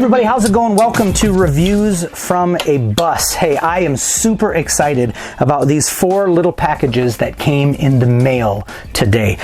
everybody, how's it going? Welcome to Reviews from a Bus. Hey, I am super excited about these 4 little packages that came in the mail today.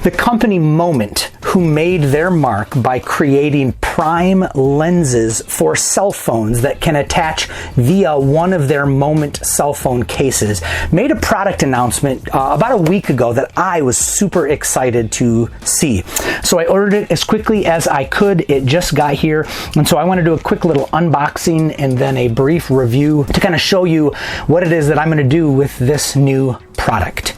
The company Moment, who made their mark by creating prime lenses for cell phones that can attach via one of their Moment cell phone cases, made a product announcement about a week ago that I was super excited to see. So I ordered it as quickly as I could. It just got here, and so I want to do a quick little unboxing and then a brief review to kind of show you what it is that I'm going to do with this new product.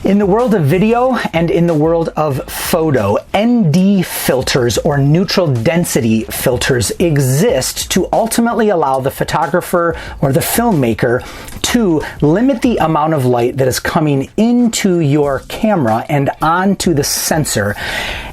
In the world of video and in the world of photo, ND filters or neutral density filters exist to ultimately allow the photographer or the filmmaker to limit the amount of light that is coming into your camera and onto the sensor.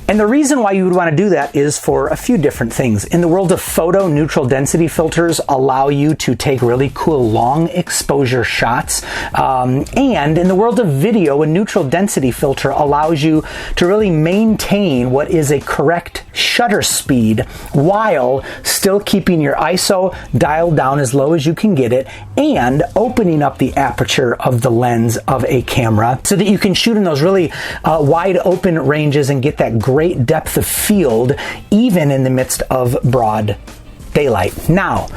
And the reason why you would want to do that is for a few different things. In the world of photo, neutral density filters allow you to take really cool long exposure shots. And in the world of video, a neutral density filter allows you to really maintain what is a correct shutter speed while still keeping your ISO dialed down as low as you can get it and opening up the aperture of the lens of a camera so that you can shoot in those really wide open ranges and get that great depth of field even in the midst of broad daylight. Now,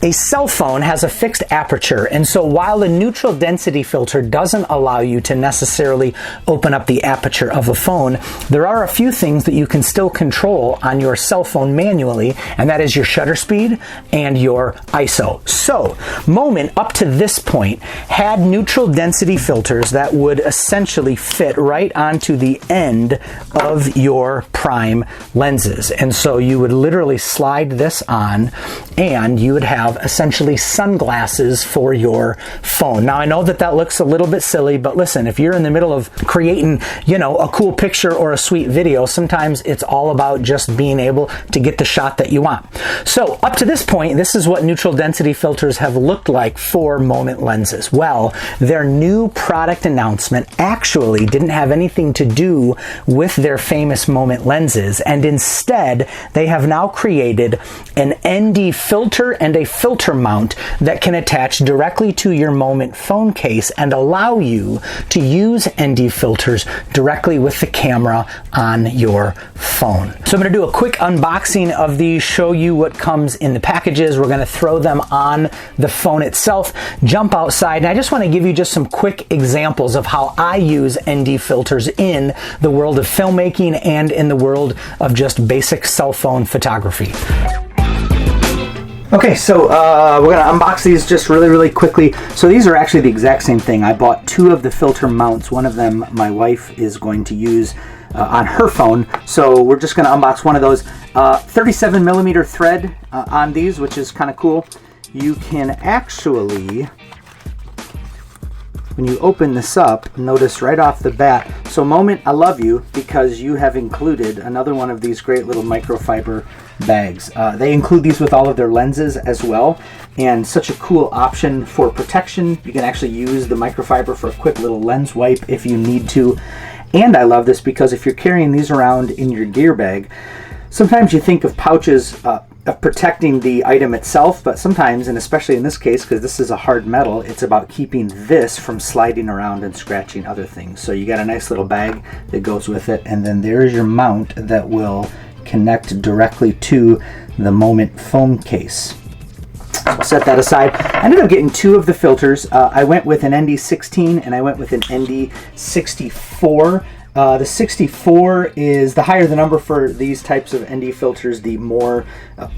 a cell phone has a fixed aperture, and so while the neutral density filter doesn't allow you to necessarily open up the aperture of a phone, there are a few things that you can still control on your cell phone manually, and that is your shutter speed and your ISO. So, Moment, up to this point, had neutral density filters that would essentially fit right onto the end of your prime lenses. And so you would literally slide this on, and you would have essentially sunglasses for your phone. Now, I know that that looks a little bit silly, but listen, if you're in the middle of creating, a cool picture or a sweet video, sometimes it's all about just being able to get the shot that you want. So up to this point, this is what neutral density filters have looked like for Moment lenses. Well, their new product announcement actually didn't have anything to do with their famous Moment lenses, and instead they have now created an ND filter and a filter mount that can attach directly to your Moment phone case and allow you to use ND filters directly with the camera on your phone. So I'm going to do a quick unboxing of these, show you what comes in the packages. We're going to throw them on the phone itself, jump outside, and I just want to give you just some quick examples of how I use ND filters in the world of filmmaking and in the world of just basic cell phone photography. Okay, so we're going to unbox these just really quickly. So these are actually the exact same thing. I bought 2 of the filter mounts. One of them my wife is going to use on her phone. So we're just going to unbox one of those. 37 millimeter thread on these, which is kind of cool. You can actually, when you open this up, notice right off the bat. So Moment, I love you because you have included another one of these great little microfiber bags. They include these with all of their lenses as well, and such a cool option for protection. You can actually use the microfiber for a quick little lens wipe if you need to. And I love this because if you're carrying these around in your gear bag, sometimes you think of pouches of protecting the item itself, but sometimes, and especially in this case because this is a hard metal, it's about keeping this from sliding around and scratching other things. So you got a nice little bag that goes with it, and then there's your mount that will connect directly to the Moment phone case. So set that aside. I ended up getting 2 of the filters. I went with an ND16 and I went with an ND64. The 64 is the higher the number for these types of ND filters, the more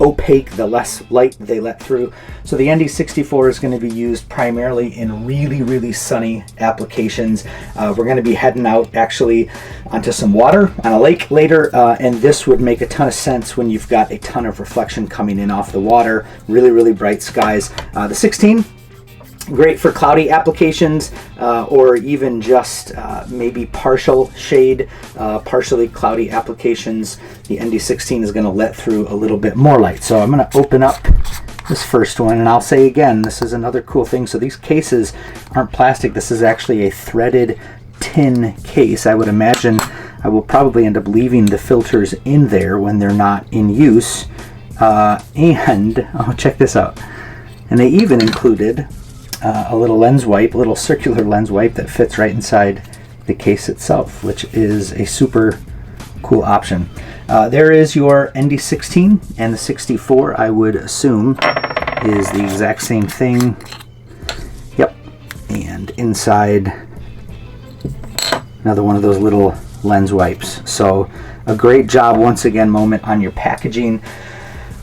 opaque, the less light they let through. So the ND64 is going to be used primarily in really sunny applications. We're going to be heading out actually onto some water on a lake later, and this would make a ton of sense when you've got a ton of reflection coming in off the water, really bright skies. The 16, great for cloudy applications or even just maybe partial shade, partially cloudy applications. The ND16 is going to let through a little bit more light. So I'm going to open up this first one, and I'll say again, this is another cool thing. So these cases aren't plastic. This is actually a threaded tin case. I would imagine I will probably end up leaving the filters in there when they're not in use. And oh, check this out. And they even included a little lens wipe, a little circular lens wipe that fits right inside the case itself, which is a super cool option. There is your ND16, and the 64, I would assume, is the exact same thing. Yep. And inside, another one of those little lens wipes. So a great job once again, Moment, on your packaging.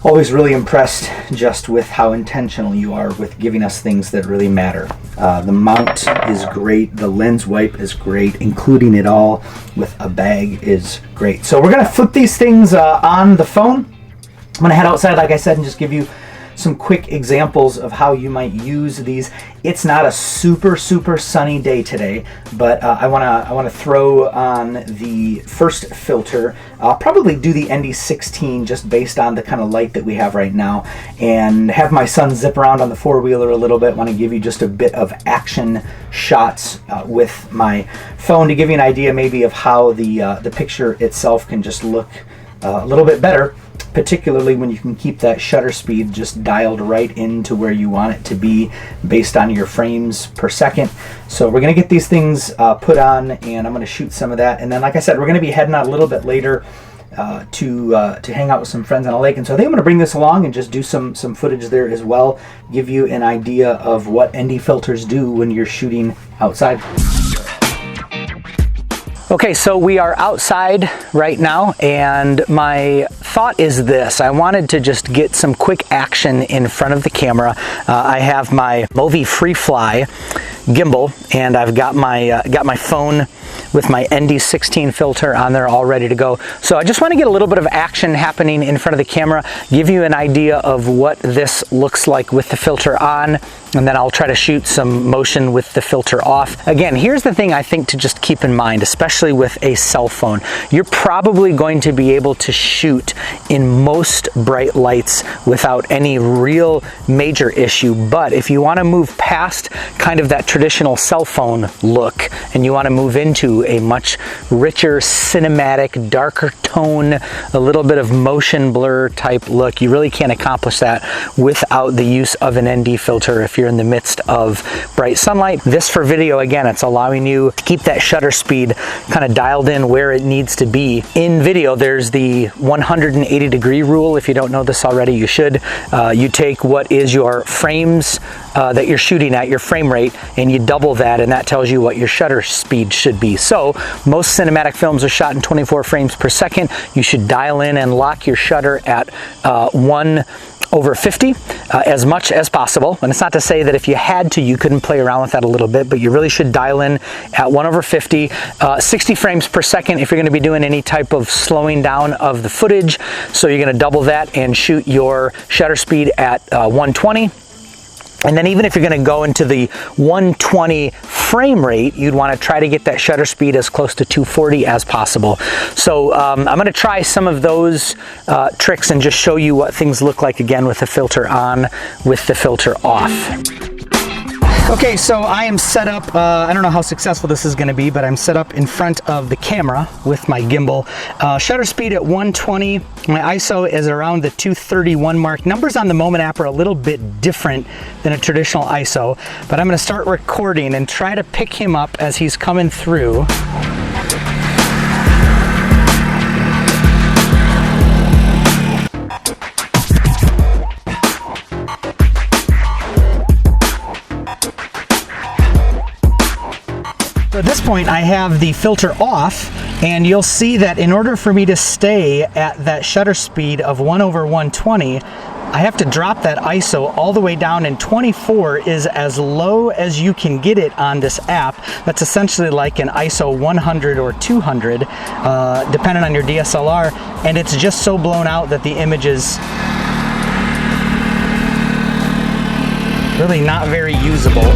Always really impressed just with how intentional you are with giving us things that really matter. The mount is great, the lens wipe is great, including it all with a bag is great. So we're gonna flip these things on the phone. I'm gonna head outside, like I said, and just give you some quick examples of how you might use these. It's not a super sunny day today, but I wanna throw on the first filter. I'll probably do the ND16 just based on the kind of light that we have right now, and have my son zip around on the four-wheeler a little bit. Want to give you just a bit of action shots with my phone to give you an idea maybe of how the picture itself can just look a little bit better, particularly when you can keep that shutter speed just dialed right into where you want it to be based on your frames per second. So we're going to get these things put on, and I'm going to shoot some of that. And then, like I said, we're going to be heading out a little bit later to hang out with some friends on a lake. And so I think I'm going to bring this along and just do some footage there as well, give you an idea of what ND filters do when you're shooting outside. Okay, so we are outside right now, and my thought is this. I wanted to just get some quick action in front of the camera. I have my Movi Freefly gimbal, and I've got my phone with my ND16 filter on there all ready to go. So I just want to get a little bit of action happening in front of the camera, give you an idea of what this looks like with the filter on, and then I'll try to shoot some motion with the filter off. Again, here's the thing I think to just keep in mind, especially with a cell phone. You're probably going to be able to shoot in most bright lights without any real major issue, but if you want to move past kind of that traditional cell phone look and you want to move into a much richer, cinematic, darker tone, a little bit of motion blur type look, you really can't accomplish that without the use of an ND filter if you're in the midst of bright sunlight. This for video, again, it's allowing you to keep that shutter speed kind of dialed in where it needs to be. In video, there's the 180-degree rule. If you don't know this already, you should. You take what is your frames that you're shooting at, your frame rate, and you double that, and that tells you what your shutter speed should be. So most cinematic films are shot in 24 frames per second. You should dial in and lock your shutter at 1/50 as much as possible. And it's not to say that if you had to, you couldn't play around with that a little bit, but you really should dial in at 1/50, 60 frames per second if you're going to be doing any type of slowing down of the footage. So you're going to double that and shoot your shutter speed at 120. And then even if you're going to go into the 120 frame rate, you'd want to try to get that shutter speed as close to 240 as possible. So I'm going to try some of those tricks and just show you what things look like again with the filter on, with the filter off. Okay, so I am set up, I don't know how successful this is going to be, but I'm set up in front of the camera with my gimbal. Shutter speed at 120, my ISO is around the 231 mark. Numbers on the Moment app are a little bit different than a traditional ISO, but I'm going to start recording and try to pick him up as he's coming through. So at this point I have the filter off, and you'll see that in order for me to stay at that shutter speed of 1/120, I have to drop that ISO all the way down, and 24 is as low as you can get it on this app. That's essentially like an ISO 100 or 200, depending on your DSLR, and it's just so blown out that the image is really not very usable.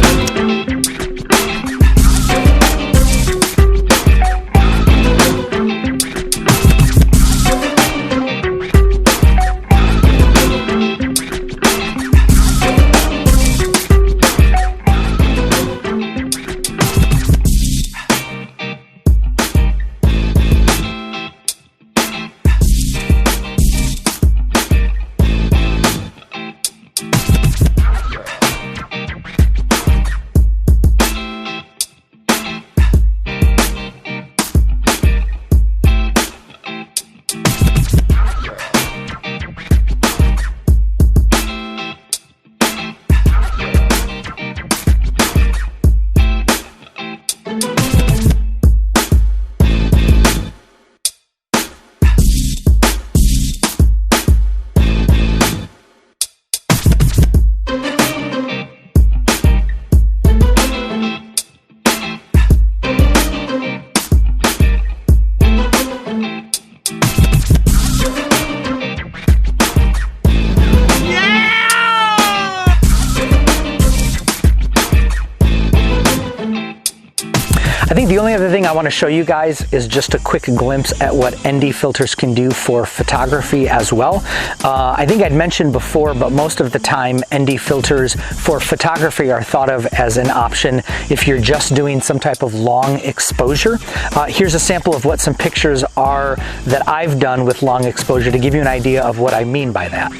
other thing I want to show you guys is just a quick glimpse at what ND filters can do for photography as well. I think I'd mentioned before, but most of the time ND filters for photography are thought of as an option if you're just doing some type of long exposure. Here's a sample of what some pictures are that I've done with long exposure to give you an idea of what I mean by that.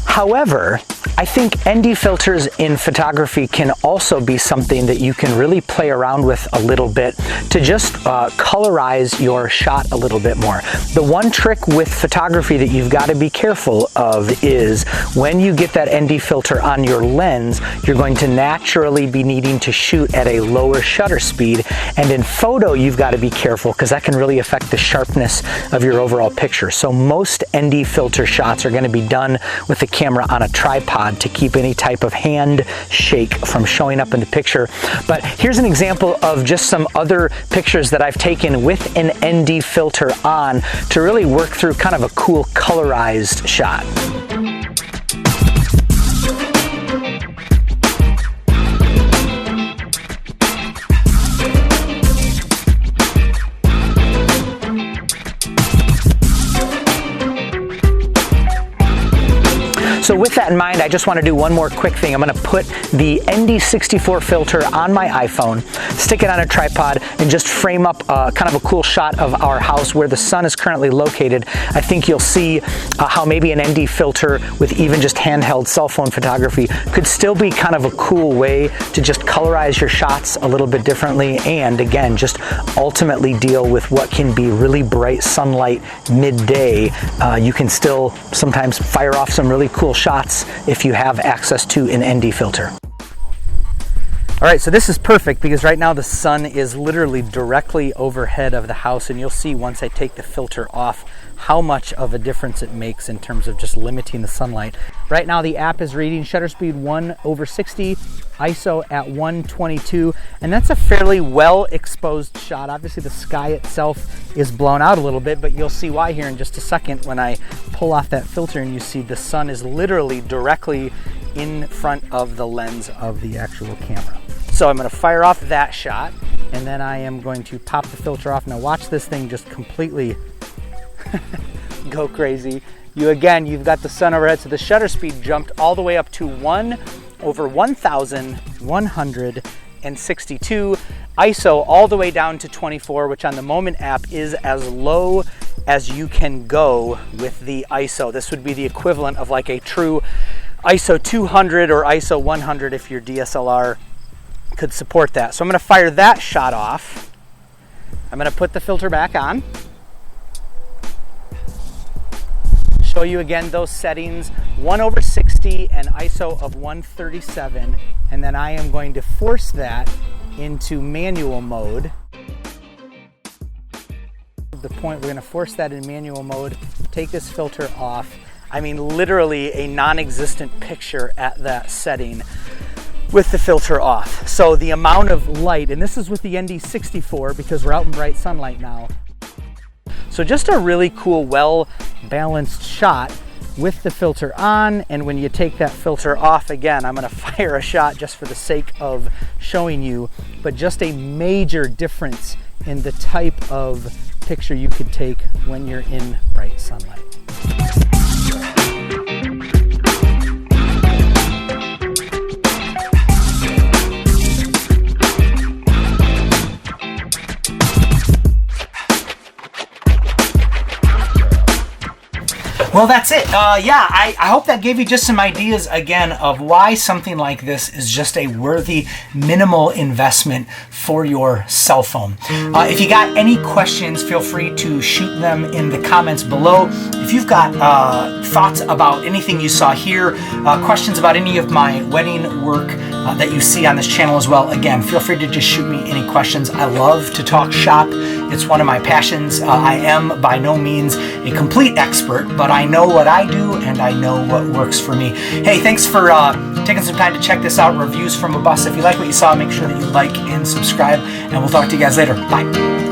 However, I think ND filters in photography can also be something that you can really play around with a little bit to just colorize your shot a little bit more. The one trick with photography that you've got to be careful of is when you get that ND filter on your lens, you're going to naturally be needing to shoot at a lower shutter speed. And in photo, you've got to be careful because that can really affect the sharpness of your overall picture. So most ND filter shots are going to be done with the camera on a tripod to keep any type of hand shake from showing up in the picture. But here's an example of just some other pictures that I've taken with an ND filter on to really work through kind of a cool colorized shot. So with that in mind, I just want to do one more quick thing. I'm going to put the ND64 filter on my iPhone, stick it on a tripod, and just frame up kind of a cool shot of our house where the sun is currently located. I think you'll see how maybe an ND filter with even just handheld cell phone photography could still be kind of a cool way to just colorize your shots a little bit differently, and again, just ultimately deal with what can be really bright sunlight midday. You can still sometimes fire off some really cool shots if you have access to an ND filter. All right, so this is perfect because right now the sun is literally directly overhead of the house, and you'll see once I take the filter off how much of a difference it makes in terms of just limiting the sunlight. Right now the app is reading shutter speed 1/60, ISO at 122, and that's a fairly well exposed shot. Obviously the sky itself is blown out a little bit, but you'll see why here in just a second when I pull off that filter and you see the sun is literally directly in front of the lens of the actual camera. So I'm going to fire off that shot, and then I am going to pop the filter off. Now watch this thing just completely go crazy. You've got the sun overhead, so the shutter speed jumped all the way up to 1,162, ISO all the way down to 24, which on the Moment app is as low as you can go with the ISO. This would be the equivalent of like a true ISO 200 or ISO 100 if your DSLR could support that. So I'm going to fire that shot off. I'm going to put the filter back on. Show you again those settings, 1/60 and ISO of 137, and then I am going to force that into manual mode. The point, we're going to force that in manual mode, take this filter off. I mean literally a non-existent picture at that setting with the filter off. So the amount of light, and this is with the ND64 because we're out in bright sunlight now. So just a really cool, well-balanced shot with the filter on, and when you take that filter off, again, I'm going to fire a shot just for the sake of showing you, but just a major difference in the type of picture you could take when you're in bright sunlight. Well, that's it. I hope that gave you just some ideas again of why something like this is just a worthy minimal investment for your cell phone. If you got any questions, feel free to shoot them in the comments below. If you've got thoughts about anything you saw here, questions about any of my wedding work that you see on this channel as well, again, feel free to just shoot me any questions. I love to talk shop. It's one of my passions. I am by no means a complete expert, but I know what I do and I know what works for me. Hey, thanks for taking some time to check this out. Reviews from a bus. If you like what you saw, make sure that you like and subscribe, and we'll talk to you guys later. Bye.